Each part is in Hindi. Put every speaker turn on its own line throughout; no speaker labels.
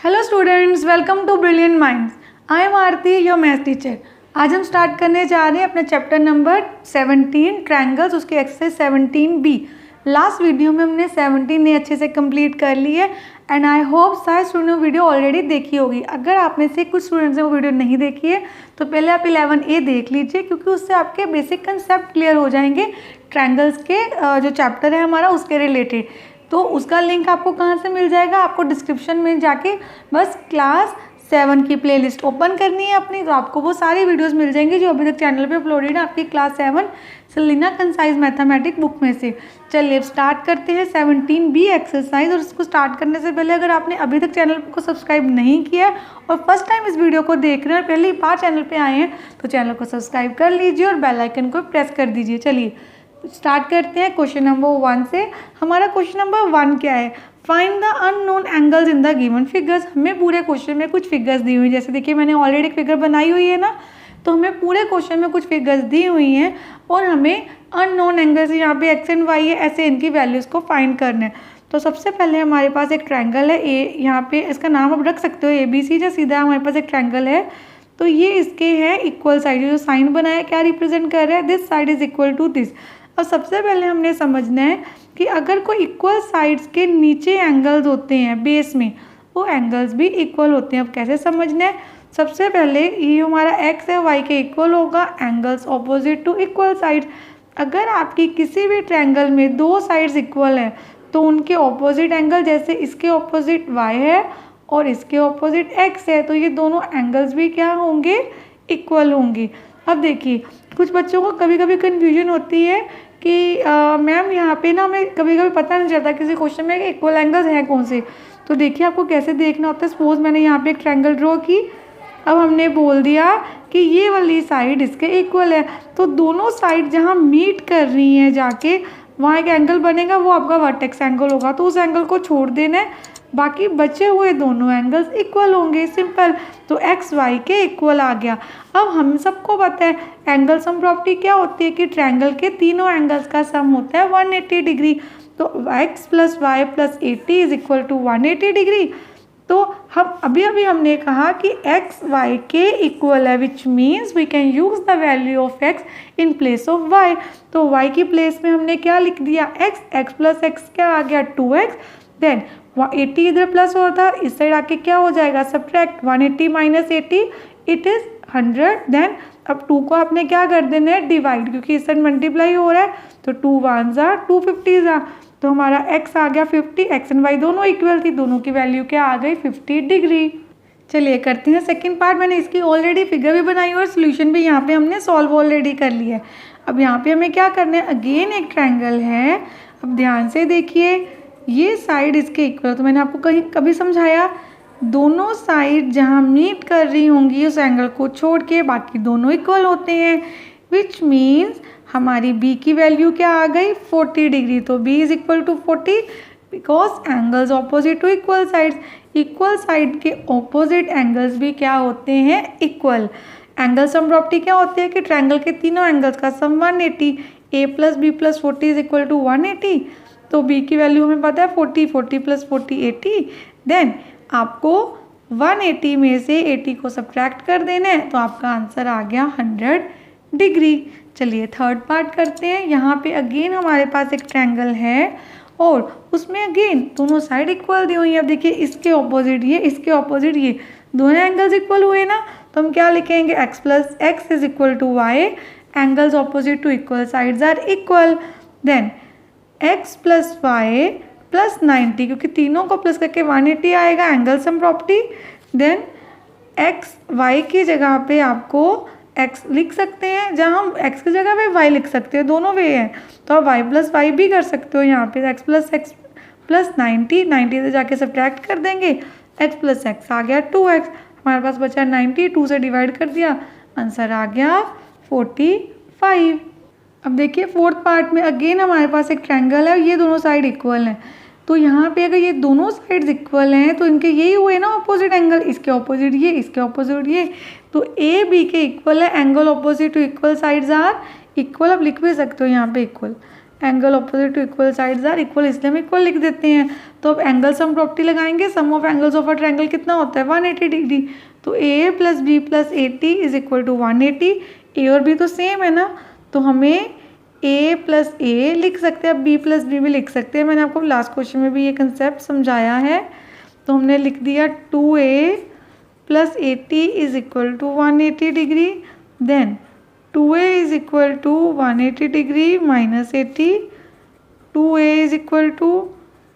Hello students, welcome to brilliant minds. I am Aarti, your math teacher. आज हम स्टार्ट करने जा रहे हैं अपने चैप्टर नंबर 17 ट्रायंगल्स, उसकी एक्सरसाइज 17B। लास्ट वीडियो में हमने 17 अच्छे से कंप्लीट कर ली है एंड आई होप सारे स्टूडेंट ने वीडियो ऑलरेडी देखी होगी। अगर आप में से कुछ स्टूडेंट्स ने वो वीडियो नहीं देखी है तो पहले आप 11A देख लीजिए, क्योंकि उससे आपके बेसिक कंसेप्ट क्लियर हो जाएंगे ट्रायंगल्स के जो चैप्टर है हमारा उसके रिलेटेड। तो उसका लिंक आपको कहाँ से मिल जाएगा? आपको डिस्क्रिप्शन में जाके बस क्लास 7 की प्लेलिस्ट ओपन करनी है अपनी, तो आपको वो सारी वीडियोस मिल जाएंगी जो अभी तक चैनल पे अपलोडेड है आपकी class 7 Selina concise mathematics book में से। चलिए अब स्टार्ट करते हैं 17B एक्सरसाइज। और इसको स्टार्ट करने से पहले अगर आपने अभी तक चैनल को सब्सक्राइब नहीं किया और फर्स्ट टाइम इस वीडियो को देख रहे हैं और पहली बार चैनल पर आए हैं तो चैनल को सब्सक्राइब कर लीजिए और बेल आइकन को प्रेस कर दीजिए। चलिए स्टार्ट करते हैं क्वेश्चन नंबर 1 से। हमारा क्वेश्चन नंबर 1 क्या है? Find the unknown angles in the given figures. हमें पूरे क्वेश्चन में कुछ फिगर्स दी हुई, जैसे देखिए मैंने ऑलरेडी एक फिगर बनाई हुई है ना, तो हमें पूरे क्वेश्चन में कुछ फिगर्स दी हुई हैं और हमें अननोन एंगल्स यहाँ पे एक्स एंड वाई है, ऐसे इनकी वैल्यूज़ को फाइंड करना है। तो सबसे पहले हमारे पास एक ट्रायंगल है ए, यहाँ पे इसका नाम आप रख सकते हो ABC, जो सीधा हमारे पास एक ट्रायंगल है। तो ये इसके है इक्वल साइड, जो साइन बनाया क्या रिप्रेजेंट कर रहा है? This side is equal to this. और सबसे पहले हमने समझना है कि अगर कोई इक्वल साइड्स के नीचे एंगल्स होते हैं बेस में, वो एंगल्स भी इक्वल होते हैं। अब कैसे समझना है? सबसे पहले ये हमारा एक्स है वाई के इक्वल होगा, angles opposite to equal sides. अगर आपकी किसी भी ट्रायंगल में दो साइड्स इक्वल हैं तो उनके ऑपोजिट एंगल, जैसे इसके ऑपोजिट वाई है और इसके ऑपोजिट एक्स है, तो ये दोनों एंगल्स भी क्या होंगे? इक्वल होंगे। अब देखिए कुछ बच्चों को कभी कभी कन्फ्यूजन होती है कि मैम यहाँ पे ना हमें कभी कभी पता नहीं चलता किसी क्वेश्चन में कि इक्वल एंगल्स हैं कौन से। तो देखिए आपको कैसे देखना होता है। सपोज मैंने यहाँ पे एक ट्रायंगल ड्रॉ की, अब हमने बोल दिया कि ये वाली साइड इसके इक्वल है, तो दोनों साइड जहाँ मीट कर रही हैं जाके वहाँ एक एंगल बनेगा, वो आपका वर्टेक्स एंगल होगा। तो उस एंगल को छोड़ देना है, बाकी बचे हुए दोनों एंगल्स इक्वल होंगे, सिंपल। तो एक्स वाई के इक्वल आ गया। अब हम सबको पता है एंगल सम प्रॉपर्टी क्या होती है कि ट्रायंगल के तीनों एंगल्स का सम होता है 180 डिग्री। तो x + y + 80 is equal to 180 degree. तो हम अभी हमने कहा कि x y के इक्वल है, which means we can use the value of x in place of y। तो y की प्लेस में हमने क्या लिख दिया? x + x क्या आ गया? 2x। देन 80 इधर प्लस हुआ था, इस साइड आके क्या हो जाएगा? Subtract 180 - 80 it is 100। देन अब 2 को आपने क्या कर देना है? डिवाइड, क्योंकि इस साइड मल्टीप्लाई हो रहा है तो 2 1s are 250s। तो हमारा x आ गया 50। x एंड y दोनों इक्वल थी, दोनों की वैल्यू क्या आ गई? 50 डिग्री। चलिए करते हैं सेकेंड पार्ट। मैंने इसकी ऑलरेडी फिगर भी बनाई और सोल्यूशन भी यहाँ पे हमने सॉल्व ऑलरेडी कर लिया है। अब यहाँ पे हमें क्या करना है? अगेन एक ट्रायंगल है। अब ध्यान से देखिए, ये साइड इसके इक्वल, तो मैंने आपको कभी समझाया दोनों साइड जहाँ मीट कर रही होंगी उस एंगल को छोड़ के बाकी दोनों इक्वल होते हैं, विच मीन्स हमारी b की वैल्यू क्या आ गई? 40 डिग्री। तो b is equal to 40 because angles opposite to equal sides. Equal side के ऑपोजिट एंगल्स भी क्या होते हैं? इक्वल। एंगल सम प्रॉपर्टी क्या होती है कि ट्रायंगल के तीनों एंगल्स का sum 180, a + b + 40 is equal to 180। तो b की वैल्यू हमें पता है 40, 40 + 40 80। देन आपको 180 में से 80 को सब्ट्रैक्ट कर देना है, तो आपका आंसर आ गया 100 डिग्री। चलिए थर्ड पार्ट करते हैं। यहाँ पे अगेन हमारे पास एक ट्रायंगल है और उसमें अगेन दोनों साइड इक्वल दी हुई है। अब देखिए इसके ऑपोजिट ये, इसके ऑपोजिट ये, दोनों एंगल्स इक्वल हुए ना, तो हम क्या लिखेंगे? x + x is equal to y, angles opposite to equal sides are equal. Then x + y + 90, क्योंकि तीनों को प्लस करके 180 आएगा, angle sum property. Then x y की जगह पे आपको x लिख सकते हैं, जहाँ हम x की जगह पे y लिख सकते हैं, दोनों वे हैं। तो आप y + y भी कर सकते हो यहाँ पे। x + x + 90 से जाके सब्ट्रैक्ट कर देंगे, x + x आ गया 2x। हमारे पास बचा 90, 2 से डिवाइड कर दिया, आंसर आ गया 45। अब देखिए फोर्थ पार्ट में अगेन हमारे पास एक ट्रायंगल है, ये दोनों साइड इक्वल हैं। तो यहाँ पे अगर ये दोनों साइड्स इक्वल हैं तो इनके यही हुए ना ऑपोजिट एंगल, इसके ऑपोजिट ये, इसके ऑपोजिट ये। तो ए बी के इक्वल है, angle opposite to equal sides are equal. अब लिख भी सकते हो यहाँ पे equal. Angle opposite to equal sides are equal, इसलिए हम इक्वल लिख देते हैं। तो अब एंगल सम प्रॉपर्टी लगाएंगे, sum of angles of a triangle कितना होता है 180 डिग्री। तो A plus B plus 80 is equal to 180। A और बी तो सेम है ना, तो हमें ए प्लस ए लिख सकते हैं, अब बी प्लस बी भी लिख सकते हैं। मैंने आपको लास्ट क्वेश्चन में भी ये कंसेप्ट समझाया है। तो हमने लिख दिया 2a plus 80 is equal to 180 degree, then 2a is equal to 180 degree minus 80, 2a is equal to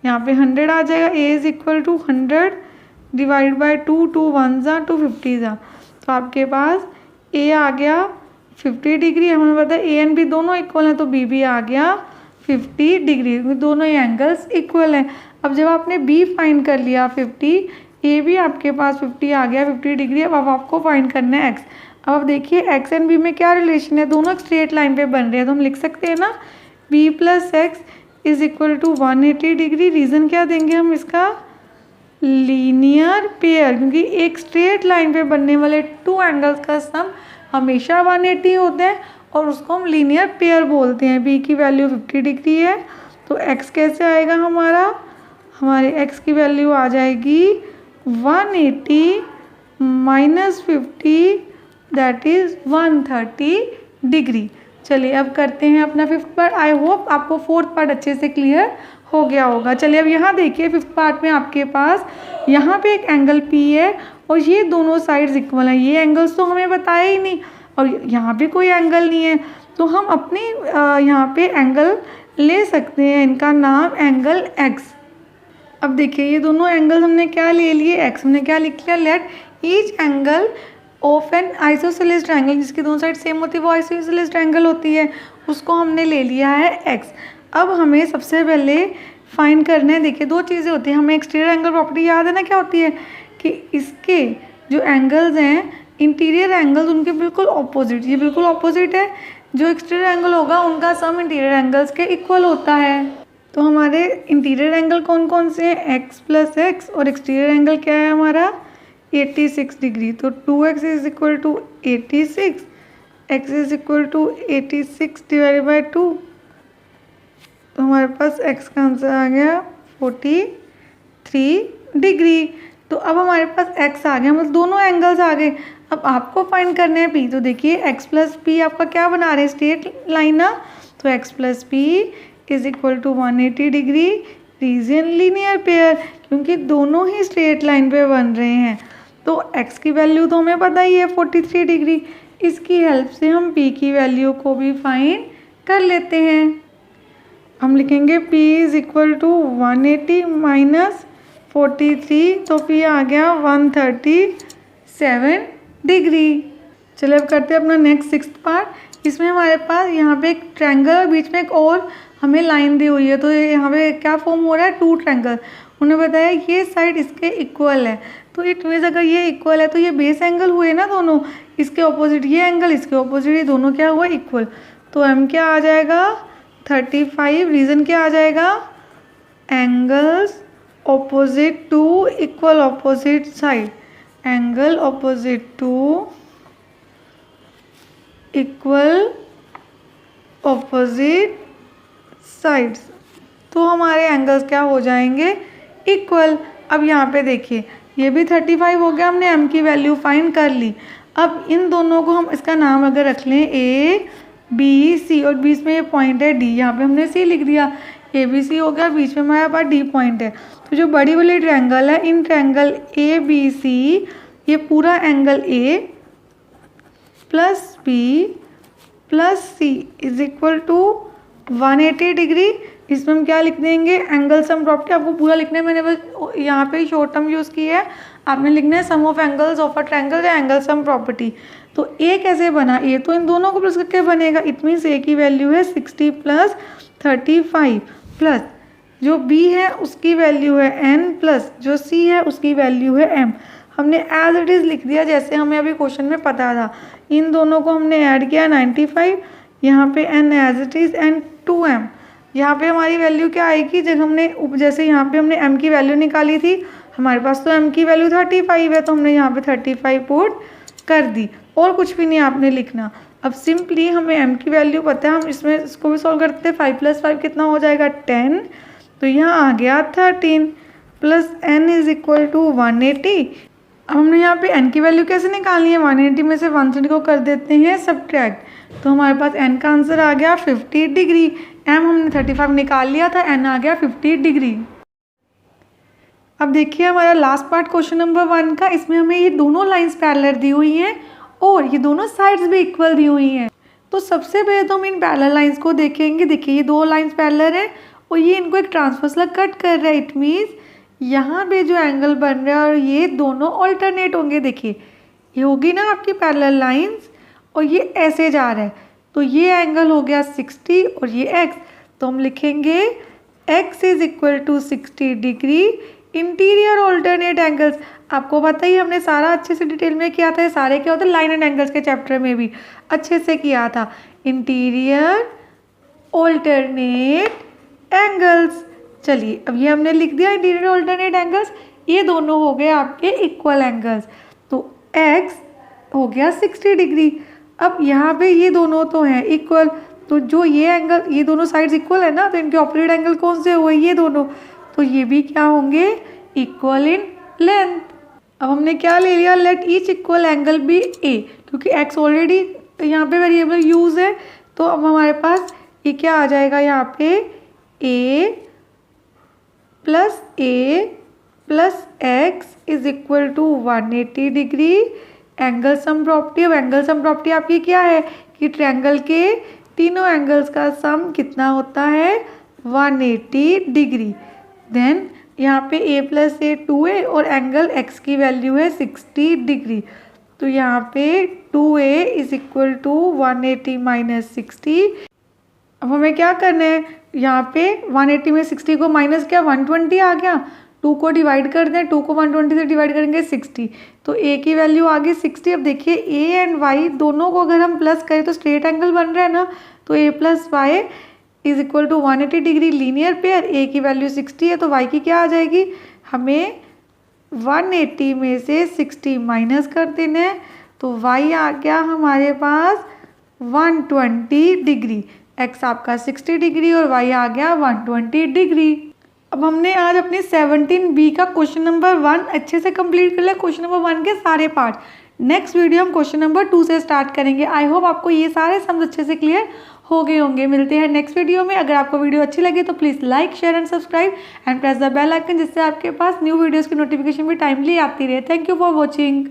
यहाँ पे 100 आ जाएगा, a is equal to 100 divide by 2, 2 1 ज़ा 2 50 ज़ा, तो आपके पास a आ गया 50 डिग्री। हमें पता है a एंड b दोनों इक्वल हैं, तो b भी आ गया 50 डिग्री, दोनों ही एंगल्स इक्वल हैं। अब जब आपने b फाइंड कर लिया 50, a भी आपके पास 50 आ गया 50 डिग्री। अब आपको फाइंड करना है x। अब आप देखिए x एंड b में क्या रिलेशन है, दोनों एक स्ट्रेट लाइन पे बन रहे हैं, तो हम लिख सकते हैं ना b plus x is equal to 180 degree. Reason क्या देंगे हम इसका, लीनियर पेयर, क्योंकि एक स्ट्रेट लाइन पे बनने वाले टू एंगल्स का सम हमेशा 180 होते हैं और उसको हम लीनियर पेयर बोलते हैं। b की वैल्यू 50 डिग्री है, तो x कैसे आएगा हमारा, हमारे x की वैल्यू आ जाएगी 180 माइनस 50 दैट इज़ 130 डिग्री। चलिए अब करते हैं अपना फिफ्थ पार्ट। आई होप आपको फोर्थ पार्ट अच्छे से क्लियर हो गया होगा। चलिए अब यहाँ देखिए फिफ्थ पार्ट में आपके पास यहाँ पे एक एंगल P है और ये दोनों साइड्स इक्वल हैं। ये एंगल्स तो हमें बताया ही नहीं और यहाँ पे कोई एंगल नहीं है, तो हम अपनी यहाँ पे एंगल ले सकते हैं, इनका नाम एंगल X। अब देखिए ये दोनों एंगल हमने क्या ले लिए, X हमने क्या लिख लिया, let each angle of an isosceles triangle, जिसकी दोनों साइड सेम होती है वो आइसोसेलेस ट्रायंगल होती है, उसको हमने ले लिया है x। अब हमें सबसे पहले फाइंड करना है, देखिए दो चीज़ें होती हैं, हमें एक्सटीरियर एंगल प्रॉपर्टी याद है ना, क्या होती है कि इसके जो एंगल्स हैं इंटीरियर एंगल्स उनके बिल्कुल ऑपोजिट, ये बिल्कुल ऑपोजिट है, जो एक्सटीरियर एंगल होगा उनका सम इंटीरियर एंगल्स के इक्वल होता है। तो हमारे इंटीरियर एंगल कौन कौन से हैं, x प्लस एक्स, और एक्सटीरियर एंगल क्या है हमारा 86 डिग्री। तो 2x is equal to 86, x is equal to 86 divide by 2, तो हमारे पास x का आंसर आ गया 43 डिग्री। तो अब हमारे पास x आ गया, मतलब दोनों एंगल्स आ गए। अब आपको फाइंड करना है p, तो देखिए x प्लस पी आपका क्या बना रहे हैं, स्ट्रेट लाइन ना, तो x plus p is equal to 180 degree, reason linear pair, क्योंकि दोनों ही स्ट्रेट लाइन पे बन रहे हैं। तो x की वैल्यू तो हमें पता ही है 43 डिग्री, इसकी हेल्प से हम p की वैल्यू को भी फाइंड कर लेते हैं। हम लिखेंगे p is equal to 180 minus 43, तो p आ गया 137 डिग्री। चलिए अब करते हैं अपना नेक्स्ट सिक्स्थ पार्ट। इसमें हमारे पास यहाँ पे एक ट्रायंगल और बीच में एक और हमें लाइन दी हुई है, तो यहाँ पे क्या फॉर्म हो रहा है, टू ट्रायंगल। उन्हें बताया ये साइड इसके इक्वल है, तो इट मीन्स अगर ये इक्वल है तो ये बेस एंगल हुए ना दोनों, इसके ऑपोजिट ये एंगल, इसके ऑपोजिट ये दोनों क्या हुआ, इक्वल। तो m क्या आ जाएगा 35, रीज़न क्या आ जाएगा, angles opposite to equal opposite side, angle opposite to equal opposite sides, तो हमारे एंगल्स क्या हो जाएंगे, इक्वल। अब यहाँ पे देखिए ये भी 35 हो गया, हमने m की वैल्यू फाइंड कर ली। अब इन दोनों को हम इसका नाम अगर रख लें a b c, और बीच में ये पॉइंट है d, यहाँ पे हमने c लिख दिया, a b c हो गया, बीच में हमारे पास d पॉइंट है। तो जो बड़ी वाली ट्रायंगल है, in triangle a b c, ये पूरा angle a plus b plus c is equal to 180 degree. इसमें हम क्या लिख देंगे, एंगल सम प्रॉपर्टी। आपको पूरा लिखना है, मैंने बस यहाँ पे शॉर्ट टर्म यूज़ की है, आपने लिखना है sum of angles of a triangle या एंगल सम प्रॉपर्टी। तो a कैसे बना, a तो इन दोनों को प्लस करके बनेगा, इट मीन्स a की वैल्यू है 60 प्लस 35 प्लस जो b है उसकी वैल्यू है n प्लस जो c है उसकी वैल्यू है m। हमने एज इट इज़ लिख दिया जैसे हमें अभी क्वेश्चन में पता था। इन दोनों को हमने ऐड किया 95, यहाँ पे n as it is and 2m। यहाँ पे हमारी वैल्यू क्या आएगी, जब हमने जैसे यहाँ पे हमने m की वैल्यू निकाली थी, हमारे पास तो m की वैल्यू 35 है, तो हमने यहाँ पे 35 पुट कर दी, और कुछ भी नहीं आपने लिखना। अब सिंपली हमें m की वैल्यू पता है, हम इसमें इसको भी सॉल्व करते हैं। 5 + 5 कितना हो जाएगा 10, तो यहाँ आ गया 13 plus n is equal to 180। अब हमने यहाँ पे n की वैल्यू कैसे निकालनी है, 180 में से 160 को कर देते हैं सब्ट्रैक्ट, तो हमारे पास n का आंसर आ गया 50 डिग्री। m हमने 35 निकाल लिया था, n आ गया 50 डिग्री। अब देखिए हमारा लास्ट पार्ट क्वेश्चन नंबर 1 का, इसमें हमें ये दोनों लाइंस पैरेलल दी हुई हैं और ये दोनों साइड्स भी इक्वल दी हुई हैं। तो सबसे पहले तो हम इन पैरेलल लाइंस को देखेंगे। देखिए ये दो लाइंस पैरेलल हैं और ये इनको एक ट्रांसवर्सल कट कर रहा है। इट मीन्स यहाँ पे जो एंगल बन रहा है और ये दोनों ऑल्टरनेट होंगे। देखिए ये होगी ना आपकी पैरेलल लाइंस और ये ऐसे जा रहा है, तो ये एंगल हो गया 60 और ये x, तो हम लिखेंगे x is equal to 60 degree. Interior alternate angles आपको पता ही, हमने सारा अच्छे से डिटेल में किया था। ये सारे क्या होते हैं, लाइन एंड एंगल्स के चैप्टर में भी अच्छे से किया था। इंटीरियर ऑल्टरनेट एंगल्स, चलिए अब ये हमने लिख दिया इंटीरियर ऑल्टरनेट एंगल्स। ये दोनों हो गए आपके इक्वल एंगल्स, तो x हो गया 60 डिग्री। अब यहाँ पे ये दोनों तो हैं इक्वल, तो जो ये एंगल, ये दोनों साइड्स इक्वल है ना, तो इनके ऑपोजिट एंगल कौन से हुए, ये दोनों, तो ये भी क्या होंगे, इक्वल इन लेंथ। अब हमने क्या ले लिया, let each equal angle B A, क्योंकि x ऑलरेडी यहाँ पे वेरिएबल यूज है, तो अब हमारे पास ये क्या आ जाएगा, यहाँ पे a plus x is equal to 180 degree. Angle sum property, अब एंगल सम प्रॉपर्टी आपकी क्या है कि ट्रायंगल के तीनों एंगल्स का सम कितना होता है, 180 डिग्री। देन यहाँ पे a + a 2a और एंगल x की वैल्यू है 60 डिग्री, तो यहाँ पे 2a is equal to 180 minus 60। अब हमें क्या करना है, यहाँ पे 180 में 60 को माइनस किया, 120 आ गया। 2 को डिवाइड कर दें, 2 को 120 से डिवाइड करेंगे 60, तो a की वैल्यू आ गई 60। अब देखिए a एंड y दोनों को अगर हम प्लस करें तो स्ट्रेट एंगल बन रहा है ना, तो a + y is equal to 180 degree linear pair. a की वैल्यू 60 है, तो y की क्या आ जाएगी, हमें 180 में से 60 माइनस कर देना है, तो y आ गया हमारे पास 120 डिग्री। x आपका 60 डिग्री और y आ गया 120 डिग्री। अब हमने आज अपनी 17B का क्वेश्चन नंबर 1 अच्छे से कंप्लीट कर लिया, क्वेश्चन नंबर 1 के सारे पार्ट। नेक्स्ट वीडियो हम क्वेश्चन नंबर 2 से स्टार्ट करेंगे। आई होप आपको ये सारे समझ अच्छे से क्लियर हो गए होंगे। मिलते हैं नेक्स्ट वीडियो में। अगर आपको वीडियो अच्छी लगी तो please like, share and subscribe and press the bell icon, जिससे आपके पास न्यू वीडियोज़ की नोटिफिकेशन भी टाइमली आती रहे। Thank you for watching.